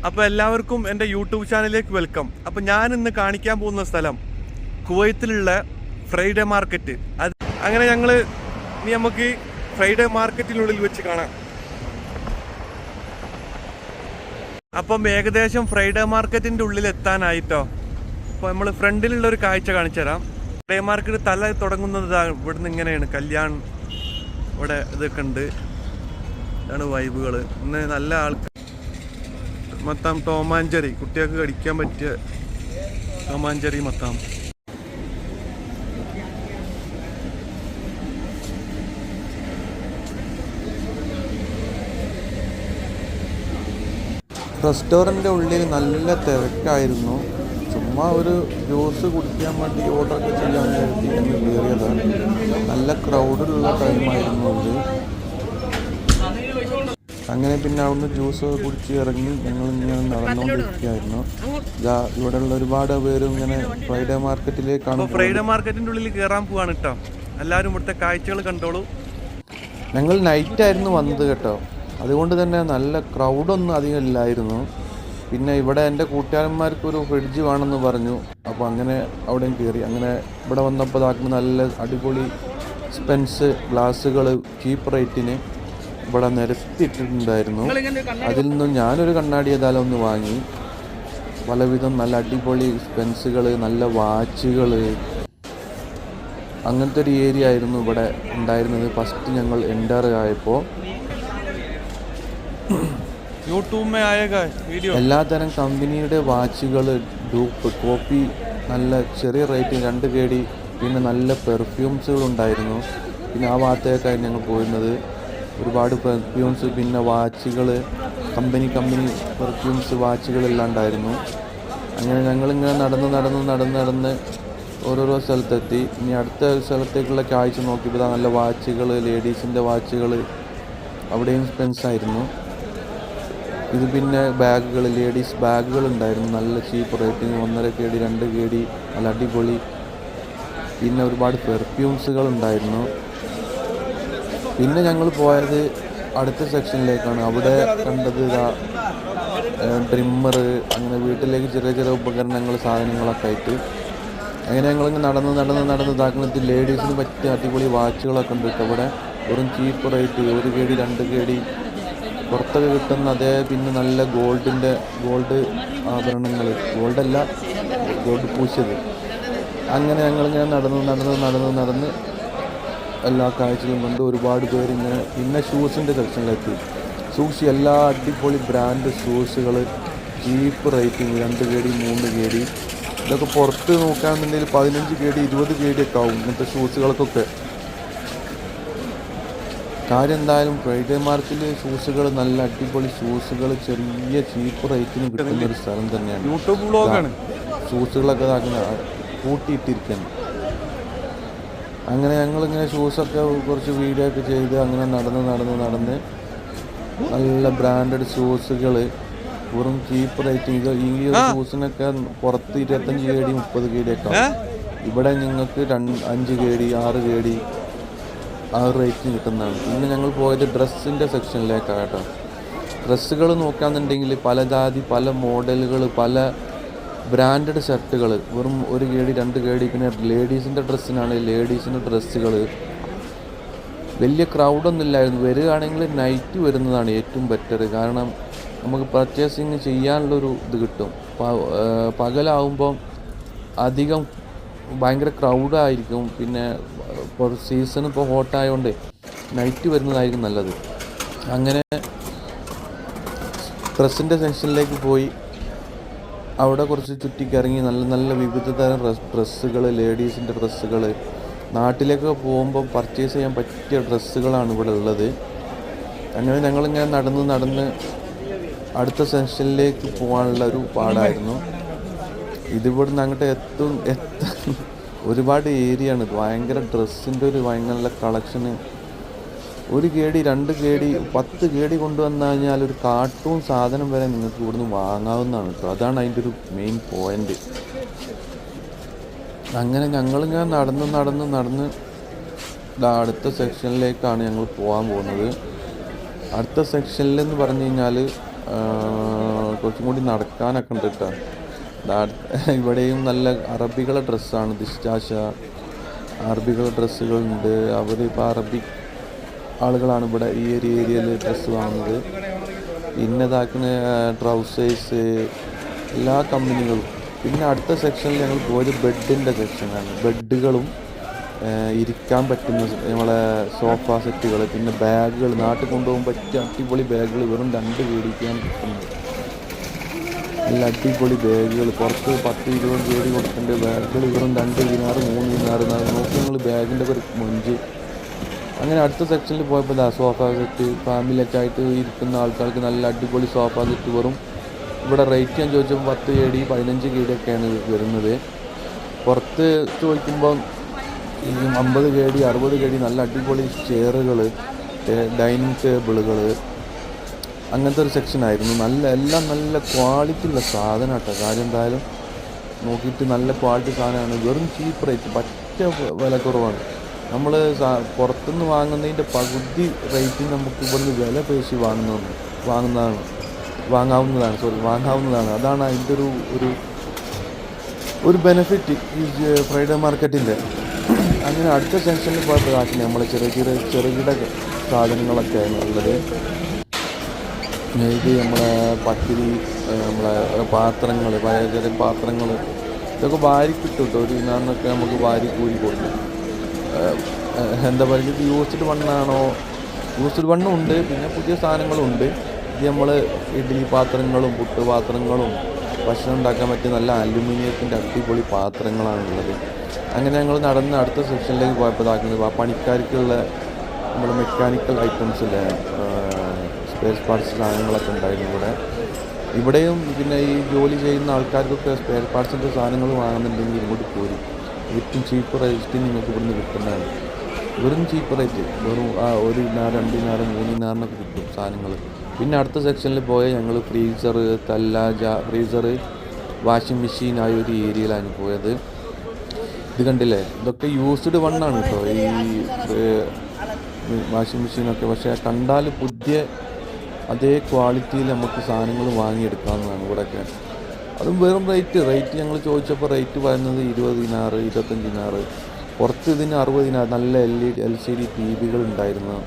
അപ്പോൾ എല്ലാവർക്കും എൻ്റെ യൂട്യൂബ് ചാനലിലേക്ക് വെൽക്കം. അപ്പോൾ ഞാൻ ഇന്ന് കാണിക്കാൻ പോകുന്ന സ്ഥലം കുവൈത്തിലുള്ള ഫ്രൈഡേ മാർക്കറ്റ്. അത് അങ്ങനെ നമുക്ക് ഫ്രൈഡേ മാർക്കറ്റിനുള്ളിൽ വെച്ച് കാണാം. അപ്പം ഏകദേശം ഫ്രൈഡേ മാർക്കറ്റിൻ്റെ ഉള്ളിൽ എത്താനായിട്ടോ. അപ്പോൾ നമ്മൾ ഫ്രണ്ടിലുള്ള ഒരു കാഴ്ച കാണിച്ചു തരാം. ഫ്രൈഡേ മാർക്കറ്റ് തല തുടങ്ങുന്നത് ഇവിടുന്ന് ഇങ്ങനെയാണ്. കല്യാൺ ഇവിടെ ഇതൊക്കെ ഉണ്ട്. ഇതാണ് വൈബുകൾ. ഇന്ന് നല്ല ആൾക്കാർ മൊത്തം ടോമാഞ്ചറി, കുട്ടികൾക്ക് കടിക്കാൻ പറ്റിയ ടോമാഞ്ചറി മൊത്തം. റെസ്റ്റോറൻറ്റിൻ്റെ ഉള്ളിൽ നല്ല തിരക്കായിരുന്നു. ചുമ്മാ ഒരു ജ്യൂസ് കുടിക്കാൻ വേണ്ടി ഓർഡറൊക്കെ ചെയ്യാൻ വേണ്ടി എന്ന് കയറിയതാണ്. നല്ല ക്രൗഡുള്ള ടൈമായിരുന്നു ഇത്. അങ്ങനെ പിന്നെ അവിടുന്ന് ജ്യൂസ് കുടിച്ച് ഇറങ്ങി ഞങ്ങളിങ്ങനെ നടന്നുകൊണ്ടിരിക്കുകയായിരുന്നു. ഇവിടെയുള്ള ഒരുപാട് പേരും ഇങ്ങനെ ഫ്രൈഡേ മാർക്കറ്റിലേക്കാണ്. ഫ്രൈഡേ മാർക്കറ്റിൻ്റെ ഉള്ളിൽ കയറാൻ പോവാണ് കേട്ടോ. എല്ലാവരും ഇവിടുത്തെ കാഴ്ചകൾ കണ്ടോളൂ. ഞങ്ങൾ നൈറ്റായിരുന്നു വന്നത് കേട്ടോ. അതുകൊണ്ട് തന്നെ നല്ല ക്രൗഡൊന്നും അധികം ഇല്ലായിരുന്നു. പിന്നെ ഇവിടെ എൻ്റെ കൂട്ടുകാരന്മാർക്കൊരു ഫ്രിഡ്ജ് വേണമെന്ന് പറഞ്ഞു. അപ്പോൾ അങ്ങനെ അവിടെയും കയറി. അങ്ങനെ ഇവിടെ വന്നപ്പോൾ ഇതാക്കുന്ന നല്ല അടിപൊളി സ്പെൻസ് ഗ്ലാസ്സുകൾ ചീപ്പ് റേറ്റിന് ഇവിടെ നിരത്തിയിട്ടുണ്ടായിരുന്നു. അതിൽ നിന്നും ഞാനൊരു കണ്ണാടി ഏതായാലും ഒന്ന് വാങ്ങി. പലവിധം നല്ല അടിപൊളി സ്പെൻസുകൾ, നല്ല വാച്ചുകൾ, അങ്ങനത്തെ ഒരു ഏരിയ ആയിരുന്നു ഇവിടെ ഉണ്ടായിരുന്നത്. ഫസ്റ്റ് ഞങ്ങൾ എൻ്റർ ആയപ്പോൾ എല്ലാതരം കമ്പനിയുടെ വാച്ചുകൾ, ഡൂപ്പ്, കോപ്പി, നല്ല ചെറിയ റേറ്റ് 2 KD, പിന്നെ നല്ല പെർഫ്യൂംസുകൾ ഉണ്ടായിരുന്നു. പിന്നെ ആ ഭാഗത്തേക്കായി ഞങ്ങൾ പോയിരുന്നത്. ഒരുപാട് പെർഫ്യൂംസ്, പിന്നെ വാച്ചുകൾ, കമ്പനി പെർഫ്യൂംസ് വാച്ചുകളെല്ലാം ഉണ്ടായിരുന്നു. അങ്ങനെ ഞങ്ങളിങ്ങനെ നടന്ന് ഓരോരോ സ്ഥലത്തെത്തി. ഇനി അടുത്ത സ്ഥലത്തേക്കുള്ള കാഴ്ച നോക്കിയപ്പോൾ നല്ല വാച്ചുകൾ, ലേഡീസിൻ്റെ വാച്ചുകൾ, അവിടെയും സ്പെൻസായിരുന്നു. ഇത് പിന്നെ ബാഗുകൾ, ലേഡീസ് ബാഗുകൾ ഉണ്ടായിരുന്നു. നല്ല ചീപ്പ് റേറ്റിന് 1.5 KD 2 KD, നല്ല അടിപൊളി. പിന്നെ ഒരുപാട് പെർഫ്യൂംസുകൾ ഉണ്ടായിരുന്നു. പിന്നെ ഞങ്ങൾ പോയത് അടുത്ത സെക്ഷനിലേക്കാണ്. അവിടെ കണ്ടത് ട്രിമ്മർ, അങ്ങനെ വീട്ടിലേക്ക് ചെറിയ ഉപകരണങ്ങൾ, സാധനങ്ങളൊക്കെ ആയിട്ട്. അങ്ങനെ ഞങ്ങളിങ്ങനെ നടന്ന് ഇതാക്കുന്നത് ലേഡീസിന് പറ്റിയ അടിപൊളി വാച്ചുകളൊക്കെ ഉണ്ട് കേട്ടോ. ഇവിടെ വെറും ചീപ്പ് റേറ്റ് 1 KD 2 KD പുറത്തൊക്കെ കിട്ടുന്ന അതേ. പിന്നെ നല്ല ഗോൾഡ് ആഭരണങ്ങൾ, ഗോൾഡ് പൂശിയത്. അങ്ങനെ ഞങ്ങളിങ്ങനെ നടന്ന് എല്ലാ കാഴ്ചകളും കണ്ട് ഒരുപാട് പേരിങ്ങനെ. പിന്നെ ഷൂസിൻ്റെ സെക്ഷനിലെത്തി. എല്ലാ അടിപൊളി ബ്രാൻഡ് ഷൂസുകൾ, ചീപ്പ് റേറ്റിംഗ് 2 KD 3 KD. ഇതൊക്കെ പുറത്ത് നോക്കുകയാണെന്നുണ്ടെങ്കിൽ 15 KD 20 KD ഒക്കെ ആവും ഇങ്ങനത്തെ ഷൂസുകൾക്കൊക്കെ. കാര്യം എന്തായാലും ഫ്രൈഡേ മാർക്കറ്റിൽ ഷൂസുകൾ, നല്ല അടിപൊളി ഷൂസുകൾ ചെറിയ ചീപ്പ് റേറ്റിന് കിട്ടുന്ന ഒരു സ്ഥലം തന്നെയാണ്. യൂട്യൂബ് വ്ളോഗാണ്. ഷൂസുകളൊക്കെ കൂട്ടിയിട്ടിരിക്കുകയാണ്. അങ്ങനെ ഞങ്ങളിങ്ങനെ ഷൂസൊക്കെ കുറച്ച് വീഡിയോ ഒക്കെ ചെയ്ത് അങ്ങനെ നടന്ന് നല്ല ബ്രാൻഡഡ് ഷൂസുകൾ, വെറും ചീപ്പ് റേറ്റിംഗ്. ഈ ഷൂസിനൊക്കെ പുറത്ത് 25 KD 30 KD ഒക്കെ ആവും. ഇവിടെ നിങ്ങൾക്ക് 5 KD 6 KD ആ റേറ്റിന് കിട്ടുന്നതാണ്. പിന്നെ ഞങ്ങൾ പോയത് ഡ്രസ്സിൻ്റെ സെക്ഷനിലേക്കാണ് കേട്ടോ. ഡ്രസ്സുകൾ നോക്കുകയാണെന്നുണ്ടെങ്കിൽ പല ജാതി, പല മോഡലുകൾ, പല ബ്രാൻഡഡ് ഷർട്ടുകൾ, വെറും 1 KD 2 KD. പിന്നെ ലേഡീസിൻ്റെ ഡ്രസ്സിനാണ് ലേഡീസിൻ്റെ ഡ്രസ്സുകൾ. വലിയ ക്രൗഡൊന്നും ഇല്ലായിരുന്നു. വരികയാണെങ്കിൽ നൈറ്റ് വരുന്നതാണ് ഏറ്റവും ബെറ്റർ. കാരണം നമുക്ക് പർച്ചേസിങ് ചെയ്യാനുള്ളൊരു ഇത് കിട്ടും. പകലാവുമ്പം അധികം ഭയങ്കര ക്രൗഡായിരിക്കും. പിന്നെ സീസൺ ഇപ്പോൾ ഹോട്ടായതുകൊണ്ട് നൈറ്റ് വരുന്നതായിരിക്കും നല്ലത്. അങ്ങനെ ഡ്രസ്സിൻ്റെ സെക്ഷനിലേക്ക് പോയി. അവിടെ കുറച്ച് ചുറ്റിക്കിറങ്ങി നല്ല വിവിധ തരം ഡ്രസ്സുകൾ, ലേഡീസിൻ്റെ ഡ്രസ്സുകൾ. നാട്ടിലേക്ക് പോകുമ്പോൾ പർച്ചേസ് ചെയ്യാൻ പറ്റിയ ഡ്രസ്സുകളാണ് ഇവിടെ ഉള്ളത്. അങ്ങനെ ഞങ്ങളിങ്ങനെ നടന്ന് അടുത്ത സെക്ഷനിലേക്ക് പോകാനുള്ള ഒരു പാടായിരുന്നു. ഇതിവിടുന്ന് അങ്ങോട്ട് എത്തും ഒരുപാട് ഏരിയ ആണ്. ഭയങ്കര ഡ്രസ്സിൻ്റെ ഒരു ഭയങ്കര നല്ല കളക്ഷന്. 1 KD 2 KD 10 KD കൊണ്ടുവന്നു കഴിഞ്ഞാൽ ഒരു കാർട്ടൂൺ സാധനം വരെ നിങ്ങൾക്ക് ഇവിടുന്ന് വാങ്ങാവുന്നതാണ് കേട്ടോ. അതാണ് അതിൻ്റെ ഒരു മെയിൻ പോയിൻ്റ്. അങ്ങനെ ഞങ്ങളിങ്ങനെ നടന്ന് അടുത്ത സെക്ഷനിലേക്കാണ് ഞങ്ങൾ പോകാൻ പോകുന്നത്. അടുത്ത സെക്ഷനിലെന്ന് പറഞ്ഞു കഴിഞ്ഞാൽ കുറച്ചും കൂടി നടക്കാനൊക്കെ ഉണ്ട് കേട്ടോ. ഇവിടെയും നല്ല അറബികളെ ഡ്രസ്സാണ്. ദിസ്റ്റാശ അറബികളുടെ ഡ്രസ്സുകളുണ്ട്. അവരിപ്പോൾ അറബിക് ആളുകളാണ് ഇവിടെ ഈ ഒരു ഏരിയയിൽ ഡ്രസ്സ് വാങ്ങുന്നത്. പിന്നെ ഇതാക്കുന്ന ട്രൗസേഴ്സ് എല്ലാ കമ്പനികളും. പിന്നെ അടുത്ത സെക്ഷനിൽ ഞങ്ങൾ പോയത് ബെഡിൻ്റെ സെക്ഷനാണ്. ബെഡുകളും ഇരിക്കാൻ പറ്റുന്ന നമ്മളെ സോഫ സെറ്റുകൾ, പിന്നെ ബാഗുകൾ, നാട്ടിൽ കൊണ്ടുപോകാൻ പറ്റിയ അടിപൊളി ബാഗുകൾ വെറും 2 മേടിക്കാൻ കിട്ടുന്നത്. നല്ല അടിപൊളി ബാഗുകൾ പുറത്ത് 10-20 പേര് കൊടുക്കേണ്ട ബാഗുകൾ വെറും 2 ദിനാറ് 3 ദിനാറ് നോക്കി ഞങ്ങൾ ബാഗിൻ്റെ ഒരു മൊഞ്ച്. അങ്ങനെ അടുത്ത സെക്ഷനിൽ പോയപ്പോൾ സോഫ സെറ്റ് ഫാമിലിയൊക്കെ ആയിട്ട് ഇരിക്കുന്ന ആൾക്കാർക്ക് നല്ല അടിപൊളി സോഫ സെറ്റ് വെറും ഇവിടെ റേറ്റ് ഞാൻ ചോദിച്ചപ്പോൾ 10 KD 15 KD ഒക്കെയാണ് വരുന്നത്. പുറത്ത് ചോദിക്കുമ്പം 50 KD 60 KD നല്ല അടിപൊളി ചെയറുകൾ, ഡൈനിങ് ടേബിളുകൾ, അങ്ങനത്തെ ഒരു സെക്ഷനായിരുന്നു. എല്ലാം നല്ല ക്വാളിറ്റി ഉള്ള സാധനം കേട്ടോ. കാര്യം എന്തായാലും നോക്കിയിട്ട് നല്ല ക്വാളിറ്റി സാധനമാണ്. വെറും ചീപ്പ് റേറ്റ്, പറ്റ വില കുറവാണ്. നമ്മൾ പുറത്തുനിന്ന് വാങ്ങുന്നതിൻ്റെ പകുതി റേറ്റിന് നമുക്ക് ഇവിടുന്ന് വില പേശി വാങ്ങാവുന്നതാണ്. അതാണ് അതിൻ്റെ ഒരു ബെനിഫിറ്റ് ഈ ഫ്രൈഡേ മാർക്കറ്റിൻ്റെ. അങ്ങനെ അടുത്ത സെക്ഷനിൽ പോയപ്പോൾ നമ്മൾ ചെറുകിട സാധനങ്ങളൊക്കെയാണ് ഉള്ളത്. ഇത് നമ്മളെ പത്തിരി, നമ്മളെ പാത്രങ്ങൾ, പഴയ ചെറിയ പാത്രങ്ങൾ, ഇതൊക്കെ വാരി കിട്ടും കേട്ടോ. ഒരു ദിനാറിനൊക്കെ നമുക്ക് വാരി കൂരി കൊടുക്കും. എന്താ പറയുക, ഇത് യൂസ്ഡ് വണ്ണാണോ? യൂസ്ഡ് വണ്ണും ഉണ്ട്, പിന്നെ പുതിയ സാധനങ്ങളും ഉണ്ട്. ഇത് നമ്മൾ ഇഡ്ഡലി പാത്രങ്ങളും പുട്ട് പാത്രങ്ങളും ഭക്ഷണം ഉണ്ടാക്കാൻ പറ്റിയ നല്ല അലുമിനിയത്തിൻ്റെ അടിപൊളി പാത്രങ്ങളാണുള്ളത്. അങ്ങനെ ഞങ്ങൾ നടന്ന് അടുത്ത സെക്ഷനിലേക്ക് പോയപ്പോൾ ഇതാക്കുന്നത് പണിക്കാർക്കുള്ള നമ്മുടെ മെക്കാനിക്കൽ ഐറ്റംസിലെ സ്പെയർ പാർട്സ് സാധനങ്ങളൊക്കെ ഉണ്ടായിരുന്നു ഇവിടെയും. പിന്നെ ഈ ജോലി ചെയ്യുന്ന ആൾക്കാർക്കൊക്കെ സ്പെയർ പാർട്സിൻ്റെ സാധനങ്ങൾ വാങ്ങുന്നുണ്ടെങ്കിൽ ഇങ്ങോട്ട് പോരും. ഏറ്റവും ചീപ്പ് റേറ്റിന് നിങ്ങൾക്ക് ഇവിടുന്ന് കിട്ടുന്നതാണ്. വെറും ചീപ്പ് റേറ്റ്, വെറും 1 ദിനാറ് 2 ദിനാറ് 3 ദിനാറിനൊക്കെ കിട്ടും സാധനങ്ങൾ. പിന്നെ അടുത്ത സെക്ഷനിൽ പോയ ഞങ്ങൾ ഫ്രീസർ, ഫ്രീസർ, വാഷിംഗ് മെഷീൻ ആ ഒരു ഏരിയയിലാണ് പോയത്. ഇത് കണ്ടില്ലേ, ഇതൊക്കെ യൂസ്ഡ് വണ്ണാണ് കേട്ടോ ഈ വാഷിംഗ് മെഷീനൊക്കെ. പക്ഷേ കണ്ടാൽ പുതിയ അതേ ക്വാളിറ്റിയിൽ നമുക്ക് സാധനങ്ങൾ വാങ്ങിയെടുക്കാവുന്നതാണ് ഇവിടെയൊക്കെ. അതും വെറും റേറ്റ് ഞങ്ങൾ ചോദിച്ചപ്പോൾ റേറ്റ് പറയുന്നത് 20 ദിനാറ് 25 ദിനാറ്. പുറത്ത് ഇതിന് 60 ദിനാറ്. നല്ല LCD TV ഉണ്ടായിരുന്നു.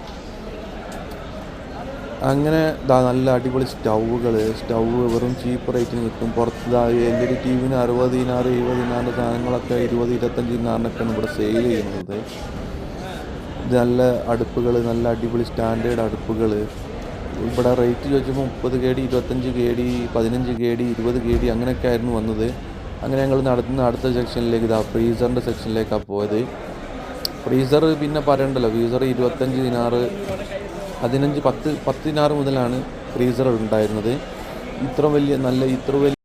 അങ്ങനെ നല്ല അടിപൊളി സ്റ്റൗവ് വെറും ചീപ്പ് റേറ്റിന് കിട്ടും. പുറത്ത് LED TV 60 ദിനാറ് 70 ദിനാറിൻ്റെ സാധനങ്ങളൊക്കെ 20-25 ദിനാറിനൊക്കെയാണ് ഇവിടെ സെയിൽ ചെയ്യുന്നത്. ഇത് നല്ല അടുപ്പുകൾ, നല്ല അടിപൊളി സ്റ്റാൻഡേർഡ് അടുപ്പുകൾ. ഇവിടെ റേറ്റ് ചോദിച്ചപ്പോൾ 30 KD 25 KD 15 KD 20 KD അങ്ങനെയൊക്കെ ആയിരുന്നു വന്നത്. അങ്ങനെ ഞങ്ങൾ നടത്തുന്ന അടുത്ത സെക്ഷനിലേക്ക് ഫ്രീസറിൻ്റെ സെക്ഷനിലേക്കാണ് പോയത്. ഫ്രീസർ പിന്നെ പറയണ്ടല്ലോ, ഫ്രീസർ 25 ദിനാറ് 10 ദിനാറ് മുതലാണ് ഫ്രീസർ ഉണ്ടായിരുന്നത്. ഇത്ര വലിയ